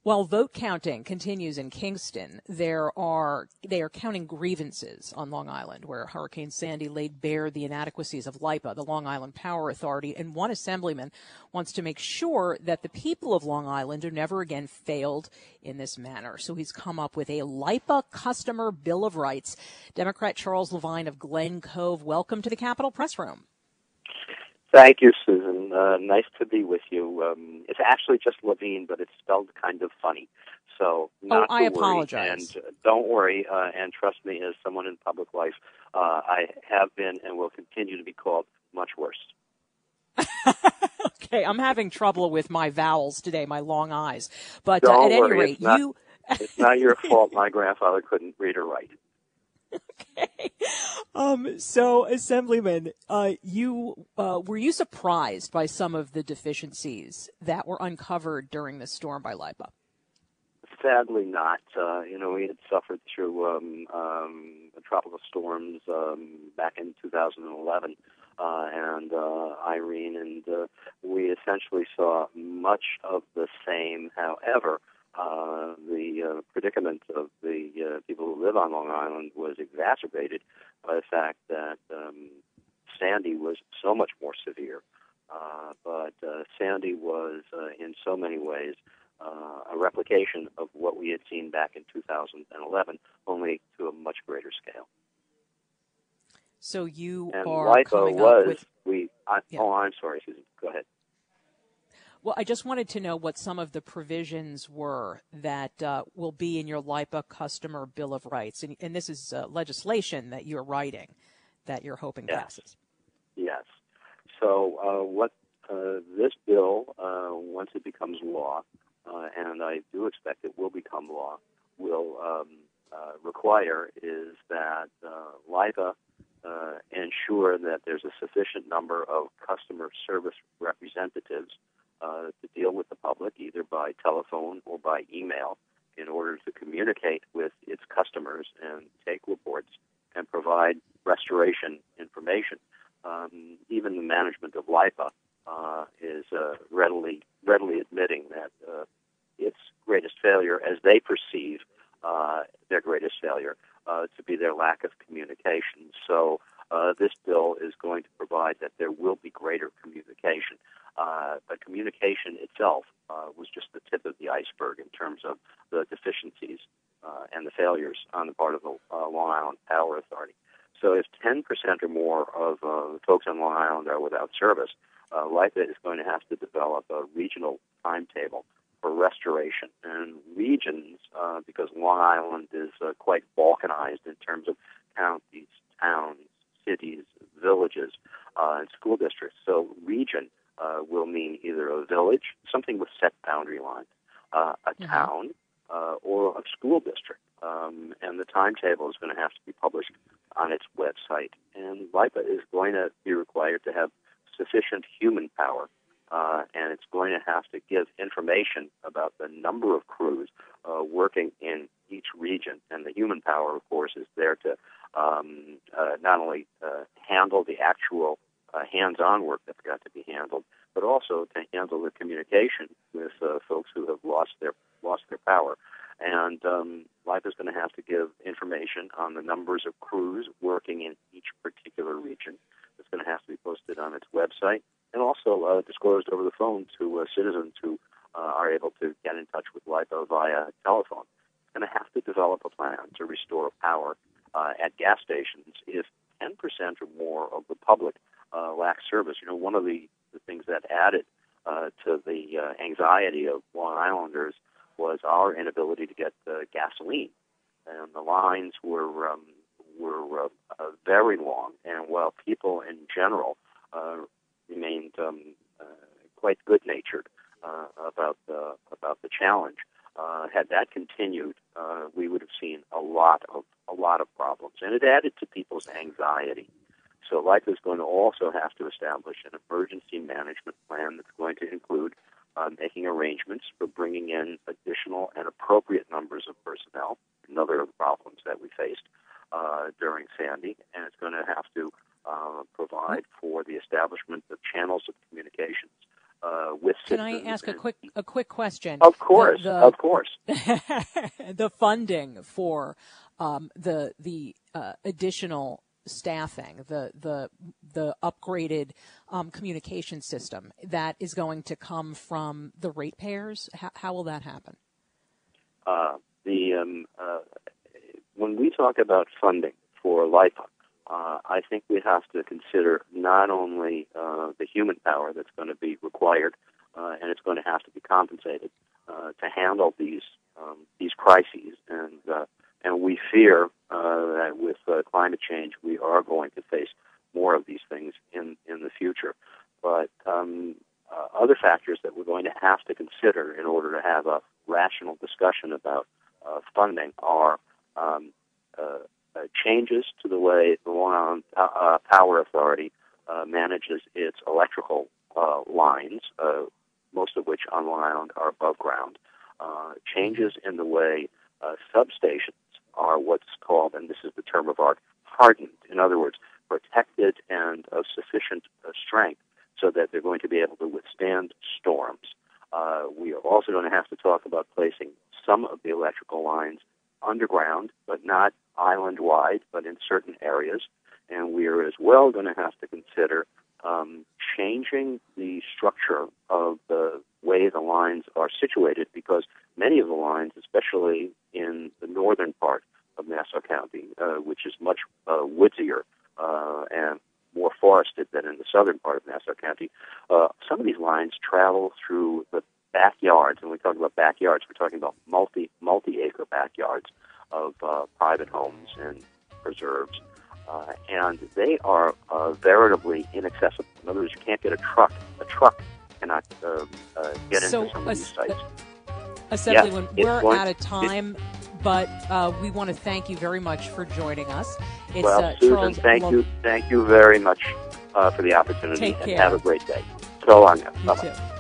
While vote counting continues in Kingston, they are counting grievances on Long Island, where Hurricane Sandy laid bare the inadequacies of LIPA, the Long Island Power Authority, and one assemblyman wants to make sure that the people of Long Island are never again failed in this manner. So he's come up with a LIPA Customer Bill of Rights. Democrat Charles Lavine of Glen Cove, welcome to the Capitol Press Room. Thank you, Susan. Nice to be with you. It's actually just Lavine, but it's spelled kind of funny. So not I to apologize. And don't worry, and trust me, as someone in public life, I have been and will continue to be called much worse. Okay, I'm having trouble with my vowels today, my long eyes. But don't at worry, any rate, it's not your fault. My grandfather couldn't read or write. Okay. So, Assemblyman, were you surprised by some of the deficiencies that were uncovered during the storm by LIPA? Sadly not. We had suffered through tropical storms back in 2011 and Irene, and we essentially saw much of the same. However, the predicament of the people who live on Long Island was exacerbated by the fact that Sandy was so much more severe. But Sandy was, in so many ways, a replication of what we had seen back in 2011, only to a much greater scale. So you and are LIPA coming was, up with... Oh, I'm sorry, Susan. Go ahead. Well, I just wanted to know what some of the provisions were that will be in your LIPA Customer Bill of Rights. And this is legislation that you're writing that you're hoping passes. Yes. So what this bill, once it becomes law, and I do expect it will become law, will require is that LIPA ensure that there's a sufficient number of customer service representatives to deal with the public, either by telephone or by email, in order to communicate with its customers and take reports and provide restoration information. Even the management of LIPA is readily admitting that its greatest failure, as they perceive their greatest failure, to be their lack of communication. So this bill is going to provide that there will be greater communication. But communication itself was just the tip of the iceberg in terms of the deficiencies and the failures on the part of the Long Island Power Authority. So if 10% or more of the folks on Long Island are without service, LIPA is going to have to develop a regional timetable for restoration. And regions, because Long Island is quite balkanized in terms of counties, towns, cities, villages, and school districts. So region will mean either a village, something with set boundary lines, a town, or a school district. And the timetable is going to have to be published on its website. And LIPA is going to be required to have sufficient human power, and it's going to have to give information about the number of crews working in each region. And the human power, of course, is there to not only handle the actual hands-on work that's got to be handled, but also to handle the communication with folks who have lost their power. And LIPA is going to have to give information on the numbers of crews working in each particular region. It's going to have to be posted on its website and also disclosed over the phone to citizens who are able to get in touch with LIPA via telephone. It's going to have to develop a plan to restore power at gas stations if 10% or more of the public lacks service. One of the things that added to the anxiety of Long Islanders was our inability to get gasoline, and the lines were very long. And while people in general remained quite good-natured about the challenge, had that continued, we would have seen a lot of problems, and it added to people's anxiety. So LIPA is going to also have to establish an emergency management plan that's going to include making arrangements for bringing in additional and appropriate numbers of personnel, another of the problems that we faced during Sandy, and it's going to have to provide for the establishment of channels of communications with Can citizens. I ask a quick question? Of course, of course. The funding for the additional staffing, the upgraded communication system that is going to come from the ratepayers. How will that happen? When we talk about funding for LIPA, I think we have to consider not only the human power that's going to be required, and it's going to have to be compensated to handle these crises, and we fear that with climate change we are going to face more of these things in the future. But other factors that we're going to have to consider in order to have a rational discussion about funding are changes to the way the Long Island Power Authority manages its electrical lines, most of which on Long Island are above ground. Changes in the way substations are what's called, and this is the term of art, hardened. In other words, protected and of sufficient strength so that they're going to be able to withstand storms. We are also going to have to talk about placing some of the electrical lines underground, but not island-wide, but in certain areas. And we are as well going to have to consider changing the structure of the way the lines are situated, because many of the lines, especially in the northern part of Nassau County, which is much woodier and more forested than in the southern part of Nassau County, some of these lines travel through the backyards, and we talk about backyards, we're talking about multi-acre backyards of private homes and preserves, and they are veritably inaccessible. In other words, you can't get a truck. A truck cannot get into some of these sites. Assemblyman, we're out of time, but we want to thank you very much for joining us. It's, Susan, thank you very much for the opportunity. Take care. And have a great day. So long now. You Bye-bye. too.